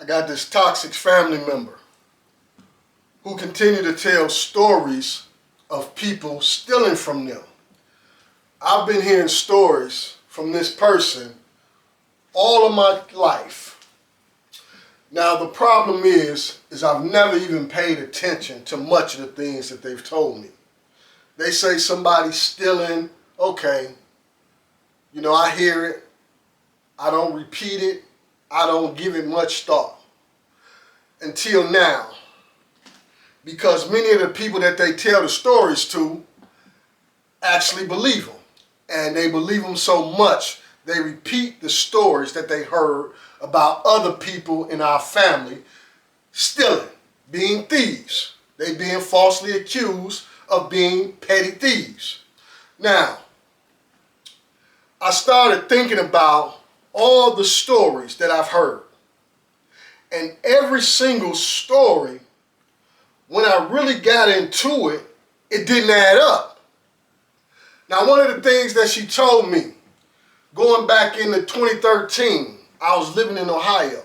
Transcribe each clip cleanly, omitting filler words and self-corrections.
I got this toxic family member who continue to tell stories of people stealing from them. I've been hearing stories from this person all of my life. Now the problem is I've never even paid attention to much of the things that they've told me. They say somebody's stealing, okay, you know, I hear it, I don't repeat it, I don't give it much thought until now, because many of the people that they tell the stories to actually believe them, and they believe them so much they repeat the stories that they heard about other people in our family stealing, being thieves. They being falsely accused of being petty thieves. Now, I started thinking about all the stories that I've heard. And every single story, when I really got into it, it didn't add up. Now, one of the things that she told me, going back into 2013, I was living in Ohio.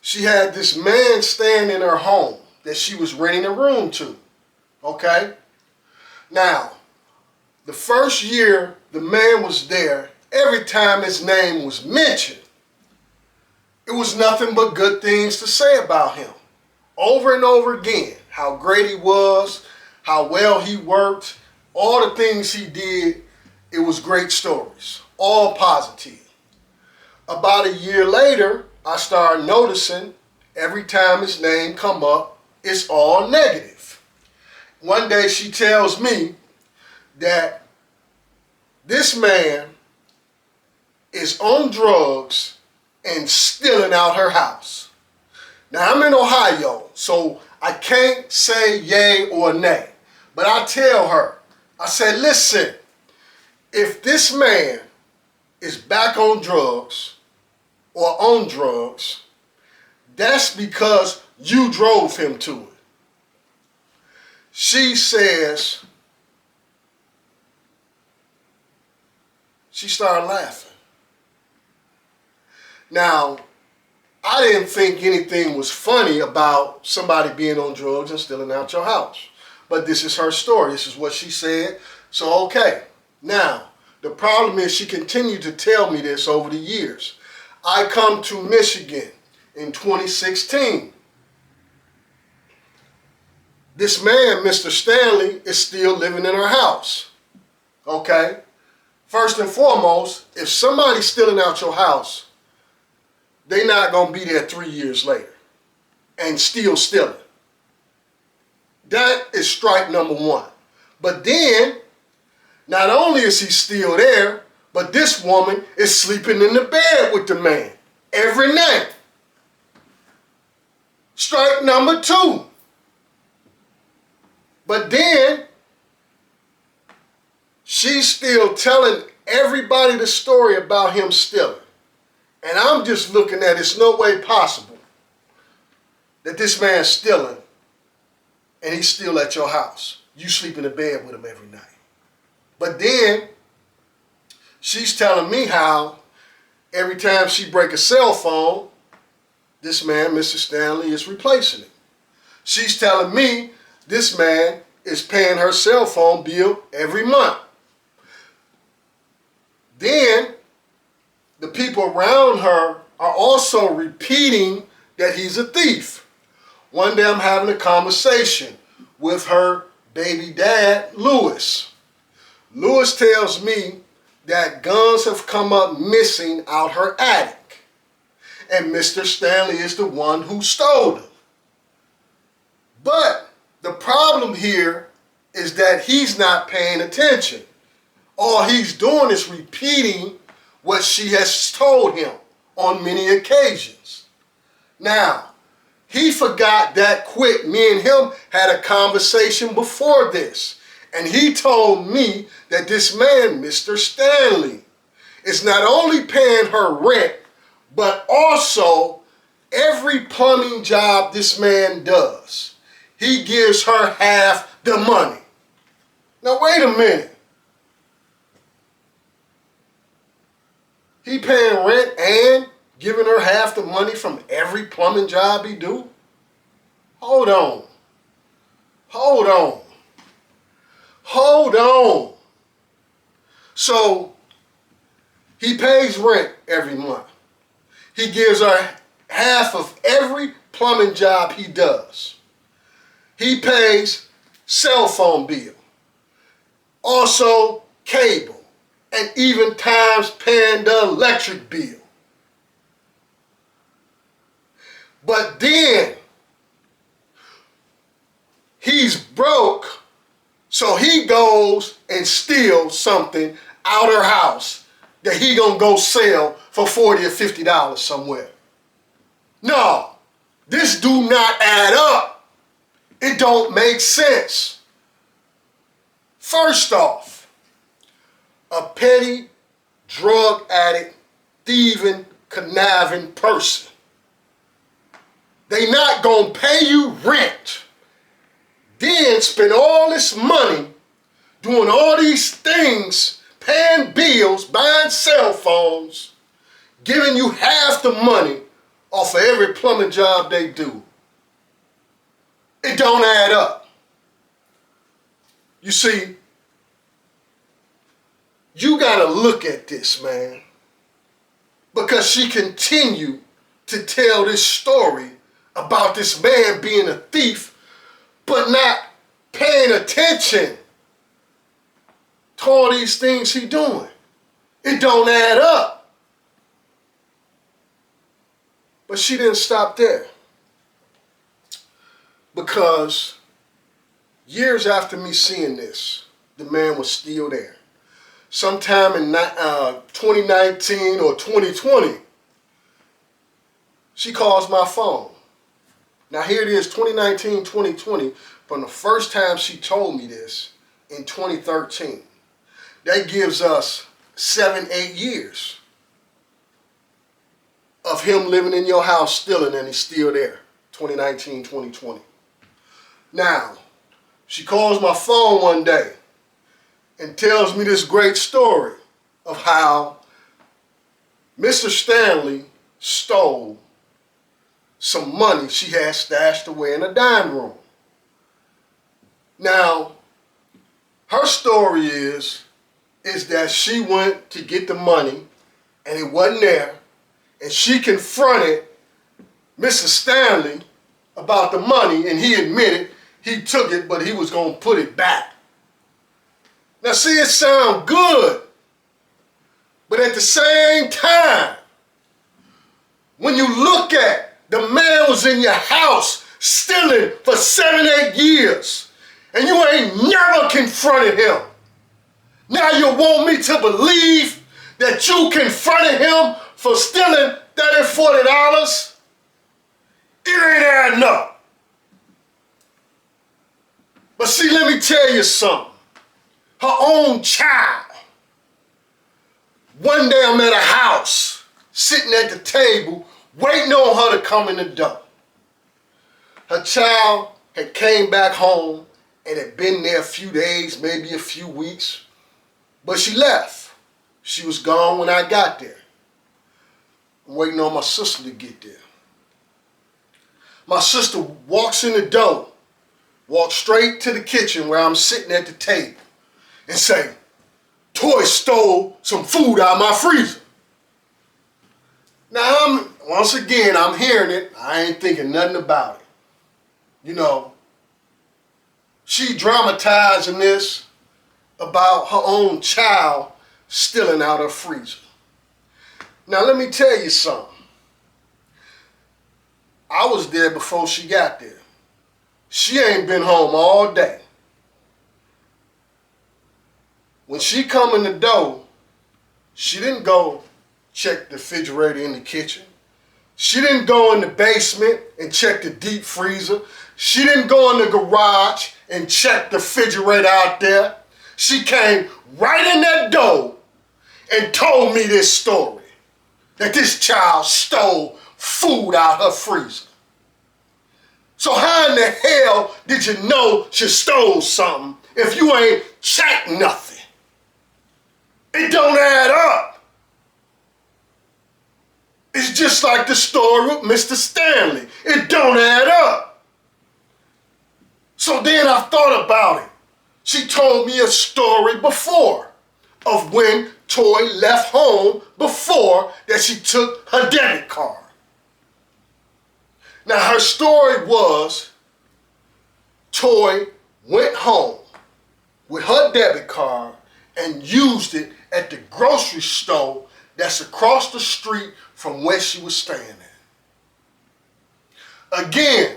She had this man staying in her home that she was renting a room to, okay? Now, the first year the man was there, every time his name was mentioned, it was nothing but good things to say about him. Over and over again, how great he was, how well he worked, all the things he did, it was great stories, all positive. About a year later, I started noticing every time his name come up, it's all negative. One day she tells me that this man is on drugs and stealing out her house. Now, I'm in Ohio, so I can't say yay or nay. But I tell her, I said, listen, if this man is back on drugs or on drugs, that's because you drove him to it. She says, she started laughing. Now, I didn't think anything was funny about somebody being on drugs and stealing out your house. But this is her story. This is what she said. So, okay. Now, the problem is she continued to tell me this over the years. I come to Michigan in 2016. This man, Mr. Stanley, is still living in her house. Okay? First and foremost, if somebody's stealing out your house, they're not going to be there 3 years later and still stealing. That is strike number one. But then, not only is he still there, but this woman is sleeping in the bed with the man every night. Strike number two. But then, she's still telling everybody the story about him stealing. And I'm just looking at it's no way possible that this man's stealing and he's still at your house. You sleep in the bed with him every night. But then she's telling me how every time she break a cell phone, this man, Mr. Stanley, is replacing it. She's telling me this man is paying her cell phone bill every month. Then the people around her are also repeating that he's a thief. One day I'm having a conversation with her baby dad, Lewis. Lewis tells me that guns have come up missing out her attic. And Mr. Stanley is the one who stole them. But the problem here is that he's not paying attention. All he's doing is repeating what she has told him on many occasions. Now, he forgot that quick. Me and him had a conversation before this. And he told me that this man, Mr. Stanley, is not only paying her rent, but also every plumbing job this man does. He gives her half the money. Now, wait a minute. He paying rent and giving her half the money from every plumbing job he do? Hold on. Hold on. Hold on. So he pays rent every month. He gives her half of every plumbing job he does. He pays cell phone bill, also cable, and even times paying the electric bill. But then he's broke, so he goes and steals something out her house that he gonna go sell for $40 or $50 somewhere. No, this do not add up. It don't make sense. First off, a petty, drug addict, thieving, conniving person, they not gonna pay you rent, then spend all this money doing all these things, paying bills, buying cell phones, giving you half the money off of every plumbing job they do. It don't add up. You see, you gotta look at this, man, because she continued to tell this story about this man being a thief, but not paying attention to all these things he doing. It don't add up. But she didn't stop there, because years after me seeing this, the man was still there. Sometime in 2019 or 2020, she calls my phone. Now here it is, 2019, 2020, from the first time she told me this in 2013. That gives us 7, 8 years of him living in your house stealing, and he's still there, 2019, 2020. Now, she calls my phone one day and tells me this great story of how Mr. Stanley stole some money she had stashed away in a dining room. Now, her story is that she went to get the money and it wasn't there, and she confronted Mr. Stanley about the money, and he admitted he took it, but he was going to put it back. Now see, it sounds good, but at the same time, when you look at the man was in your house stealing for 7, 8 years, and you ain't never confronted him. Now you want me to believe that you confronted him for stealing $30, $40? It ain't adding up. But see, let me tell you something. Her own child. One day I'm at a house, sitting at the table, waiting on her to come in the door. Her child had came back home and had been there a few days, maybe a few weeks, but she left. She was gone when I got there. I'm waiting on my sister to get there. My sister walks in the door, walks straight to the kitchen where I'm sitting at the table, and say, "Toy stole some food out of my freezer." Now, once again, I'm hearing it. I ain't thinking nothing about it. You know, she dramatizing this about her own child stealing out her freezer. Now, let me tell you something. I was there before she got there. She ain't been home all day. When she come in the door, she didn't go check the refrigerator in the kitchen. She didn't go in the basement and check the deep freezer. She didn't go in the garage and check the refrigerator out there. She came right in that door and told me this story, that this child stole food out her freezer. So how in the hell did you know she stole something if you ain't checked nothing? It don't add up. It's just like the story with Mr. Stanley. It don't add up. So then I thought about it. She told me a story before of when Toy left home before that she took her debit card. Now her story was Toy went home with her debit card and used it at the grocery store that's across the street from where she was staying at. Again,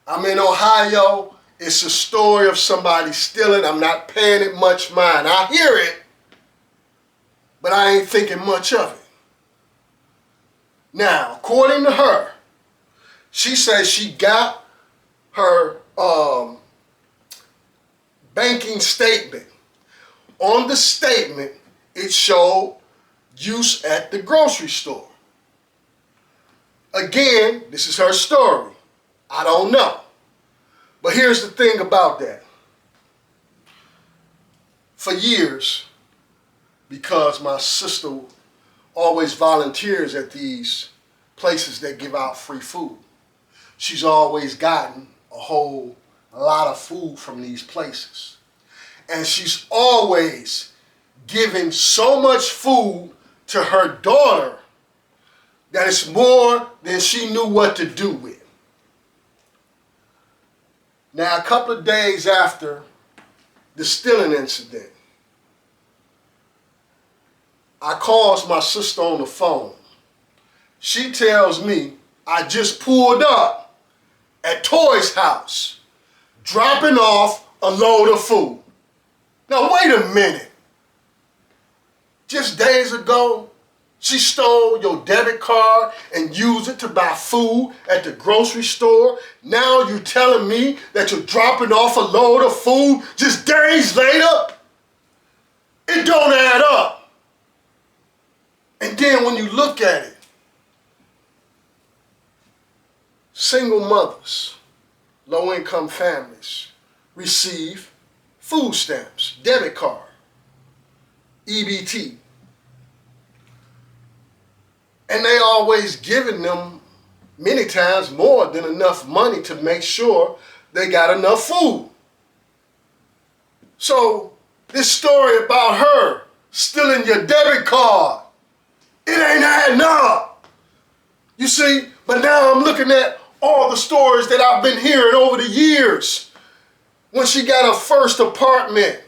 I'm in Ohio. It's a story of somebody stealing. I'm not paying it much mind. I hear it, but I ain't thinking much of it. Now, according to her, she says she got her banking statement. On the statement, it showed use at the grocery store. Again, this is her story. I don't know. But here's the thing about that. For years, because my sister always volunteers at these places that give out free food, she's always gotten a whole lot of food from these places. And she's always giving so much food to her daughter that it's more than she knew what to do with. Now, a couple of days after the stealing incident, I calls my sister on the phone. She tells me I just pulled up at Toy's house, dropping off a load of food. Now, wait a minute. Just days ago, she stole your debit card and used it to buy food at the grocery store. Now you're telling me that you're dropping off a load of food just days later? It don't add up. And then when you look at it, single mothers, low-income families receive food stamps, debit card, EBT. And they always giving them many times more than enough money to make sure they got enough food. So this story about her stealing your debit card, it ain't adding up. You see, but now I'm looking at all the stories that I've been hearing over the years. When she got her first apartment,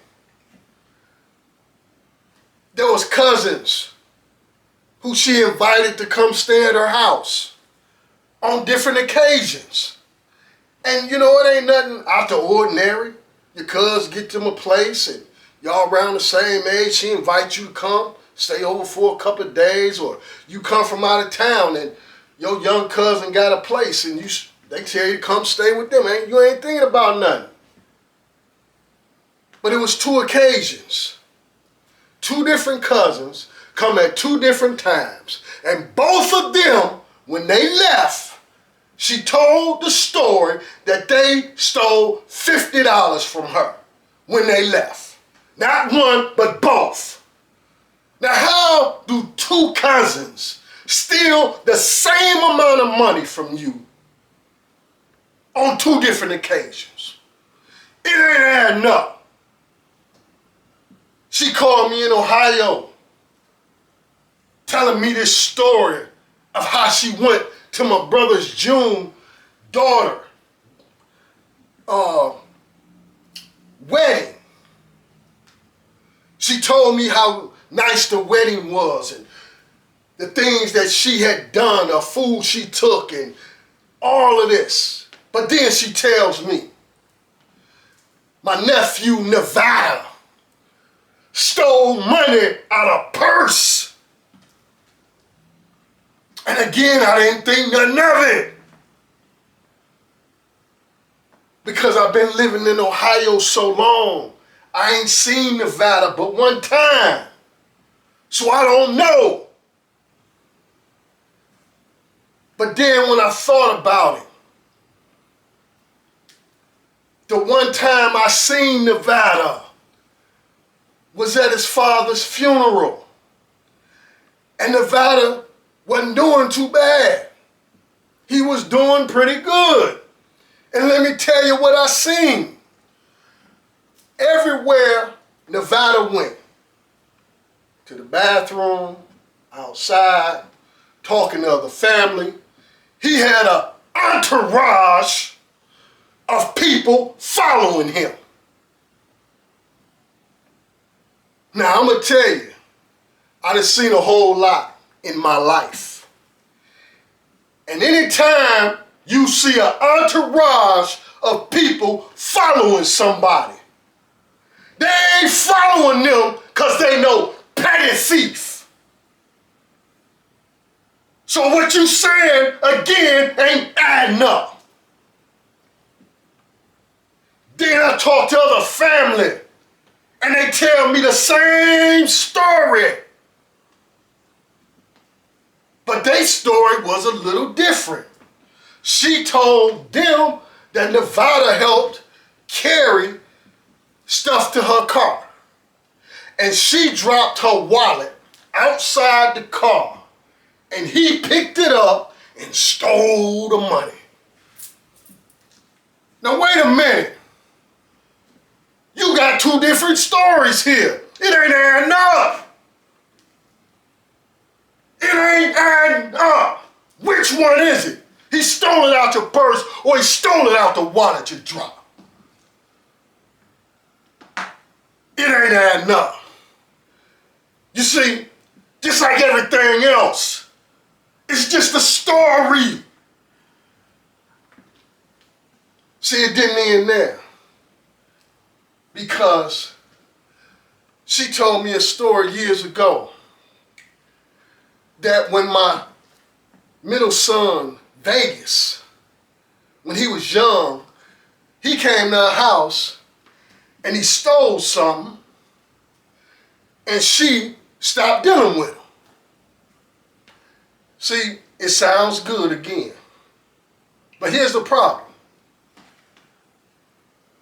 there was cousins who she invited to come stay at her house on different occasions. And you know, it ain't nothing out the ordinary. Your cousins get them a place and y'all around the same age, she invites you to come, stay over for a couple of days, or you come from out of town and your young cousin got a place and they tell you to come stay with them. You ain't thinking about nothing. But it was 2 occasions. 2 different cousins come at 2 different times. And both of them, when they left, she told the story that they stole $50 from her when they left. Not one, but both. Now, how do 2 cousins steal the same amount of money from you on 2 different occasions? It ain't adding up. She called me in Ohio telling me this story of how she went to my brother's June daughter wedding. She told me how nice the wedding was and the things that she had done, the food she took and all of this. But then she tells me, my nephew Nevada stole money out of purse. And again, I didn't think nothing of it. Because I've been living in Ohio so long, I ain't seen Nevada but one time. So I don't know. But then when I thought about it, the one time I seen Nevada was at his father's funeral. And Nevada wasn't doing too bad. He was doing pretty good. And let me tell you what I seen. Everywhere Nevada went, to the bathroom, outside, talking to other family, he had an entourage of people following him. Now, I'm going to tell you, I done seen a whole lot in my life. And anytime you see an entourage of people following somebody, they ain't following them because they know petty thief. So what you saying, again, ain't adding up. Then I talk to other family, and they tell me the same story. But their story was a little different. She told them that Nevada helped carry stuff to her car. And she dropped her wallet outside the car. And he picked it up and stole the money. Now wait a minute. You got two different stories here. It ain't adding up. It ain't adding up. Which one is it? He stole it out your purse or he stole it out the wallet you dropped? It ain't adding up. You see, just like everything else, it's just a story. See, it didn't end there. Because she told me a story years ago that when my middle son, Vegas, when he was young, he came to our house and he stole something and she stopped dealing with him. See, it sounds good again. But here's the problem.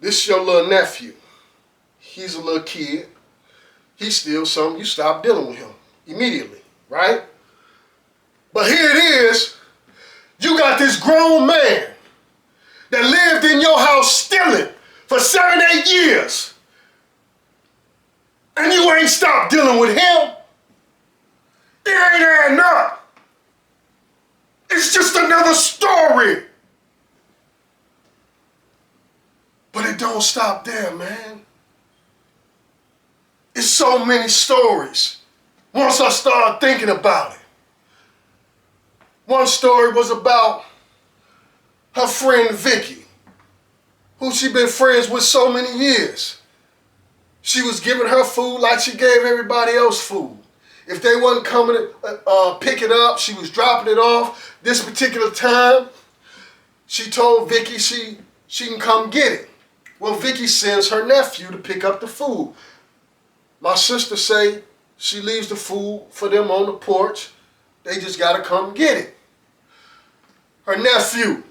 This is your little nephew. He's a little kid. He steals something, you stop dealing with him immediately, right? But here it is, you got this grown man that lived in your house stealing for 7, 8 years. And you ain't stopped dealing with him. It ain't adding up. It's just another story. But it don't stop there, man. It's so many stories once I started thinking about it. One story was about her friend Vicky, who she been friends with so many years. She was giving her food like she gave everybody else food. If they wasn't coming to pick it up, she was dropping it off. This particular time, she told Vicky she can come get it. Well, Vicky sends her nephew to pick up the food. My sister say she leaves the food for them on the porch. They just gotta come get it. Her nephew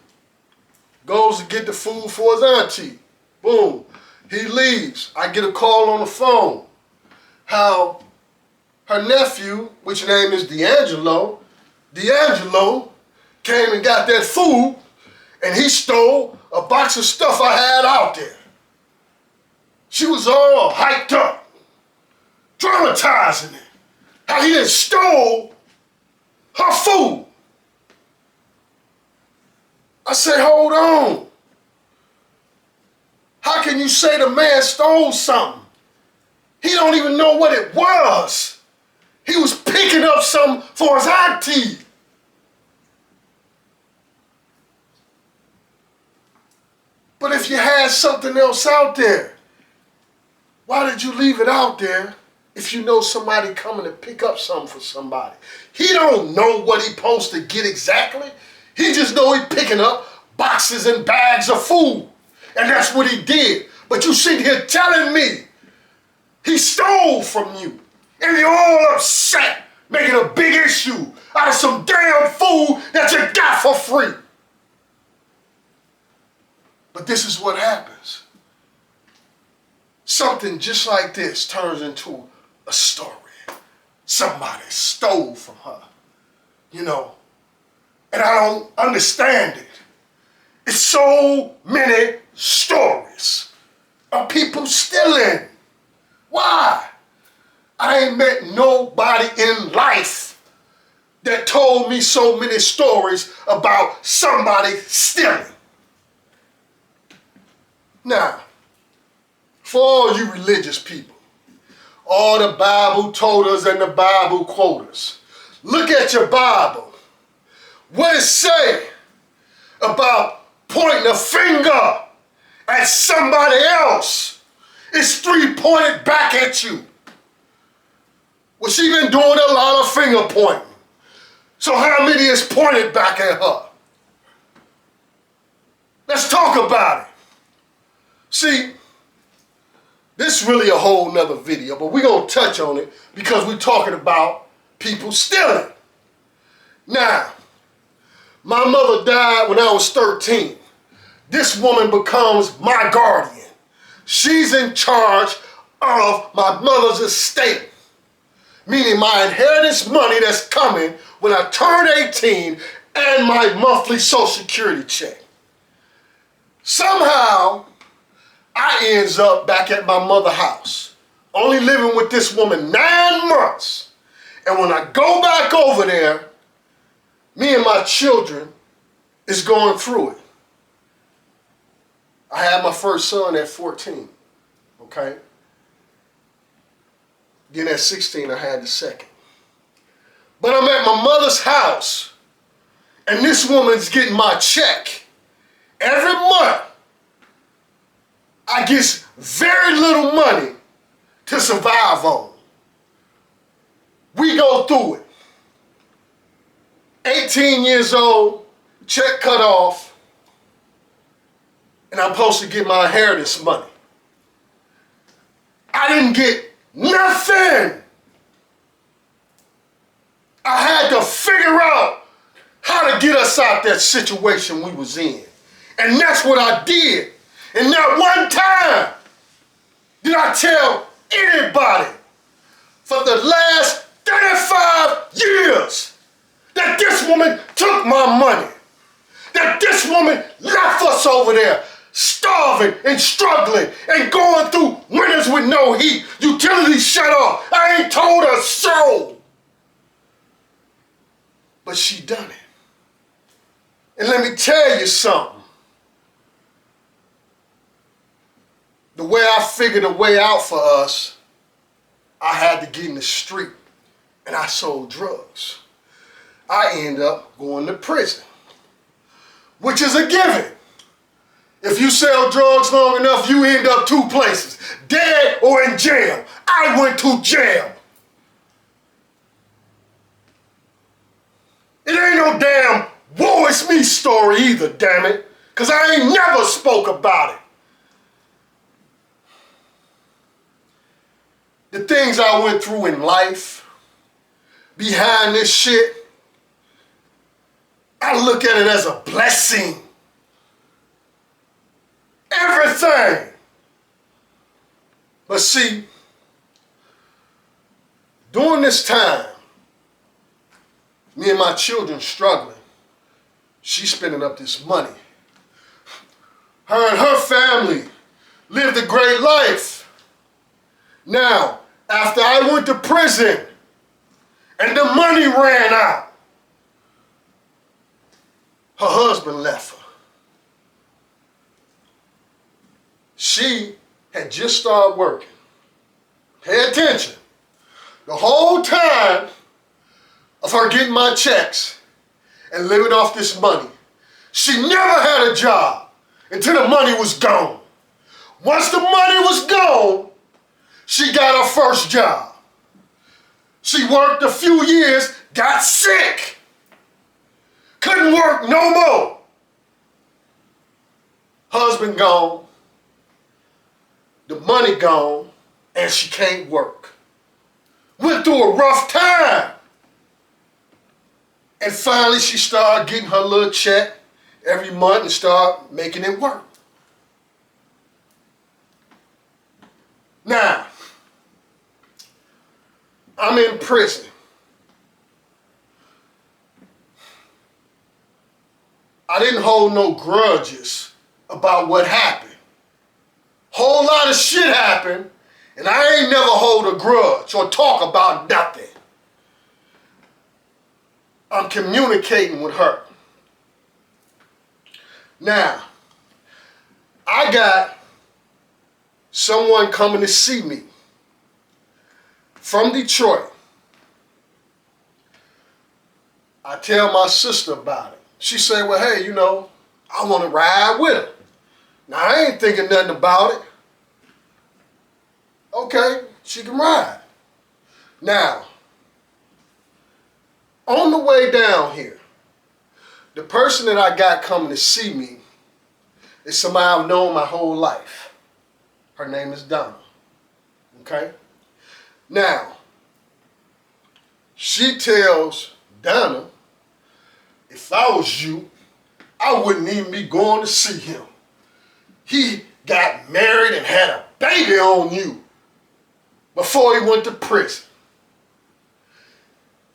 goes to get the food for his auntie. Boom, he leaves. I get a call on the phone how her nephew, which name is D'Angelo came and got that food and he stole a box of stuff I had out there. She was all hyped up, dramatizing it, how he had stole her food. I said, hold on. How can you say the man stole something? He don't even know what it was. He was picking up something for his auntie. But if you had something else out there, why did you leave it out there if you know somebody coming to pick up something for somebody? He don't know what he supposed to get exactly. He just know he picking up boxes and bags of food. And that's what he did. But you sitting here telling me he stole from you. And you're all upset, making a big issue out of some damn food that you got for free. But this is what happens. Something just like this turns into a story. Somebody stole from her. you know, and I don't understand it. It's so many stories of people stealing. Why? I ain't met nobody in life that told me so many stories about somebody stealing. Now, for all you religious people, all the Bible toters and the Bible quoters, look at your Bible. What it say about pointing a finger at somebody else? It's 3 pointed back at you. Well, she been doing a lot of finger pointing. So how many is pointed back at her? Let's talk about it. See, this is really a whole nother video, but we're going to touch on it because we're talking about people stealing. Now, my mother died when I was 13. This woman becomes my guardian. She's in charge of my mother's estate, meaning my inheritance money that's coming when I turn 18 and my monthly Social Security check. Somehow, I ends up back at my mother's house, only living with this woman 9 months. And when I go back over there, me and my children is going through it. I had my first son at 14, okay? Then at 16, I had the second. But I'm at my mother's house, and this woman's getting my check. Every month, I get very little money to survive on. We go through it. 18 years old, check cut off, and I'm supposed to get my inheritance money. I didn't get nothing. I had to figure out how to get us out that situation we was in. And that's what I did. And not one time did I tell anybody for the last 35 years that this woman took my money, that this woman left us over there starving and struggling and going through winters with no heat, utilities shut off. I ain't told her so. But she done it. And let me tell you something. The way I figured a way out for us, I had to get in the street and I sold drugs. I end up going to prison, which is a given. If you sell drugs long enough, you end up 2 places, dead or in jail. I went to jail. It ain't no damn woe is me story either, damn it, because I ain't never spoke about it. The things I went through in life, behind this shit, I look at it as a blessing. Everything. But see, during this time, me and my children struggling, she's spending up this money. Her and her family lived a great life. Now, after I went to prison and the money ran out, her husband left her. She had just started working. Pay attention. The whole time of her getting my checks and living off this money, she never had a job until the money was gone. Once the money was gone, she got her first job. She worked a few years, got sick. Couldn't work no more. Husband gone. The money gone. And she can't work. Went through a rough time. And finally she started getting her little check every month and started making it work. Now, I'm in prison. didn't hold no grudges about what happened. Whole lot of shit happened, and I ain't never hold a grudge or talk about nothing. I'm communicating with her. Now, I got someone coming to see me from Detroit. I tell my sister about it. She said, well, hey, you know, I want to ride with her. Now, I ain't thinking nothing about it. Okay, she can ride. Now, on the way down here, the person that I got coming to see me is somebody I've known my whole life. Her name is Donna. Okay? Now, she tells Donna, if I was you, I wouldn't even be going to see him. He got married and had a baby on you before he went to prison.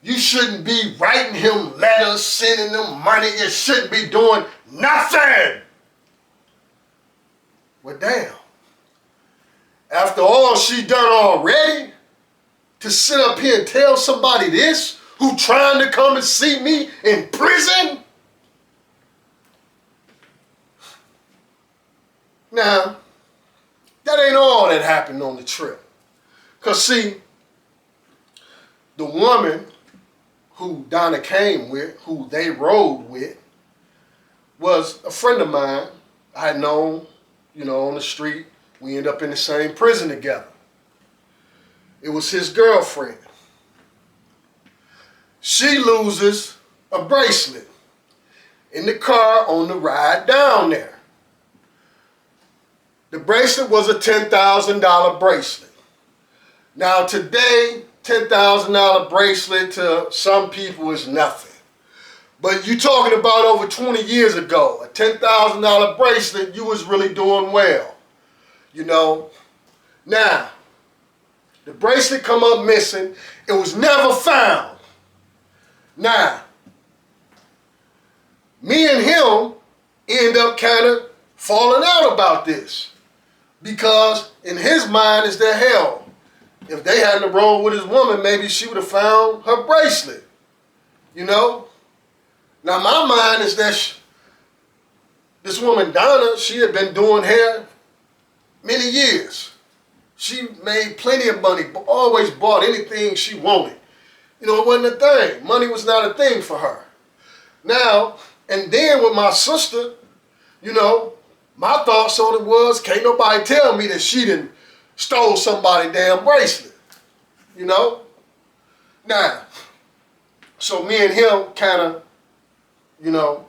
You shouldn't be writing him letters, sending him money. You shouldn't be doing nothing. Well, damn. After all she done already, to sit up here and tell somebody this, who trying to come and see me in prison? Now, that ain't all that happened on the trip. Because see, the woman who Donna came with, who they rode with, was a friend of mine I had known, you know, on the street. We ended up in the same prison together. It was his girlfriend. She loses a bracelet in the car on the ride down there. The bracelet was a $10,000 bracelet. Now today, $10,000 bracelet to some people is nothing. But you talking about over 20 years ago, a $10,000 bracelet, you was really doing well. You know, now, the bracelet come up missing. It was never found. Now, me and him end up kind of falling out about this. Because in his mind is that hell, if they hadn't rolled with his woman, maybe she would have found her bracelet. You know? Now my mind is that this woman, Donna, she had been doing hair many years. She made plenty of money, but always bought anything she wanted. You know, it wasn't a thing. Money was not a thing for her. Now, and then with my sister, you know, my thoughts on it was, can't nobody tell me that she done stole somebody's damn bracelet. You know? Now, so me and him kind of, you know,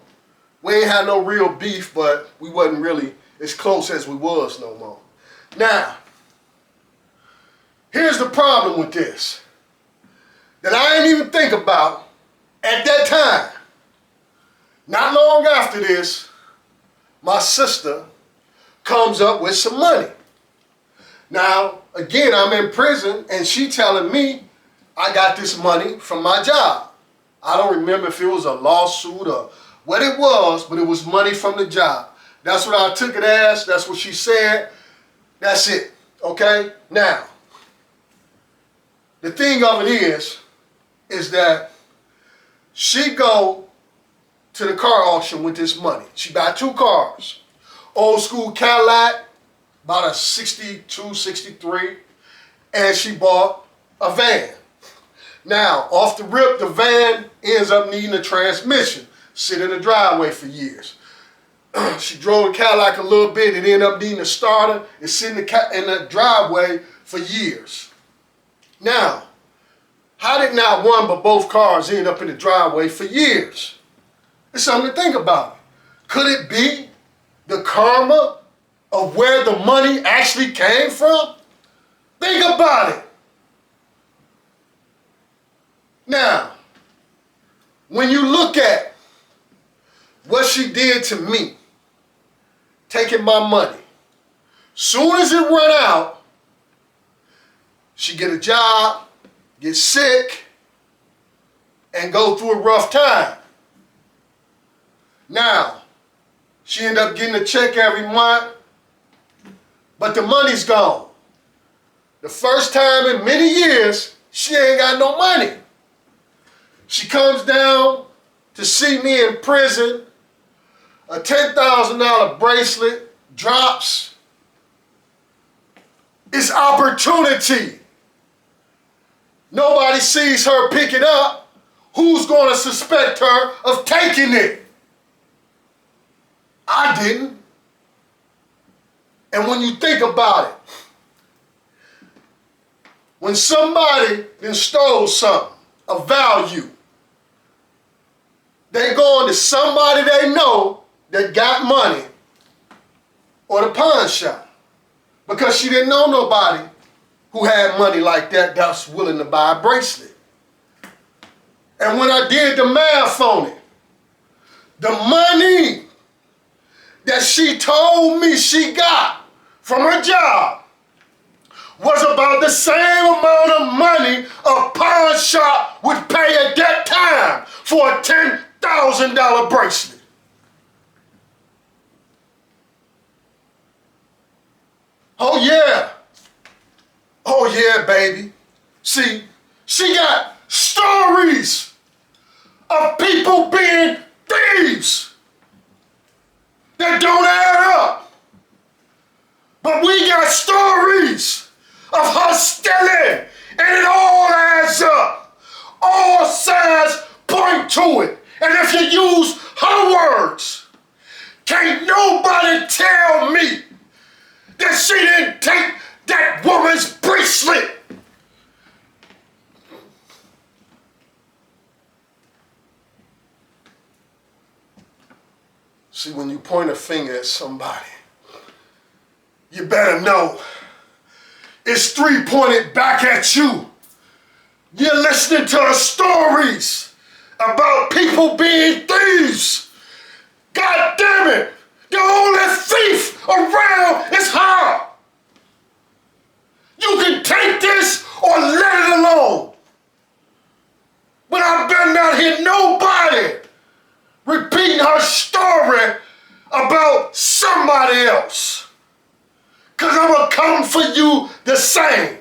we ain't had no real beef, but we wasn't really as close as we was no more. Now, here's the problem with this that I didn't even think about at that time. Not long after this, my sister comes up with some money. Now, again, I'm in prison and she telling me I got this money from my job. I don't remember if it was a lawsuit or what it was, but it was money from the job. That's what I took it as. That's what she said. That's it. Okay? Now, the thing of it is that she go to the car auction with this money. She bought 2 cars. Old school Cadillac, about a 62, 63, and she bought a van. Now, off the rip, the van ends up needing a transmission. Sit in the driveway for years. She drove the Cadillac a little bit. It ended up needing a starter. It's sitting in the driveway for years. Now, how did not one but both cars end up in the driveway for years? It's something to think about. Could it be the karma of where the money actually came from? Think about it. Now, when you look at what she did to me, taking my money, soon as it run out, she get a job, get sick, and go through a rough time. Now, She ended up getting a check every month, but the money's gone. The first time in many years, she ain't got no money. She comes down to see me in prison. A $10,000 bracelet drops. It's opportunity. Nobody sees her pick it up. Who's going to suspect her of taking it? I didn't. And when you think about it, when somebody then stole something of value, they going to somebody they know that got money or the pawn shop, because she didn't know nobody who had money like that that's willing to buy a bracelet. And when I did the math on it, the money that she told me she got from her job was about the same amount of money a pawn shop would pay at that time for a $10,000 bracelet. Oh yeah. Oh yeah, baby. See, she got stories of people being thieves that don't add up. But we got stories of her stealing, and it all adds up. All signs point to it. And if you use her words, can't nobody tell me that she didn't take that woman's bracelet. See, when you point a finger at somebody, you better know it's three pointed back at you. You're listening to her stories about people being thieves. God damn it! The only thief around is her. You can take this or let it alone. But I better not hear nobody repeating her story about somebody else. 'Cause I'm gonna come for you the same.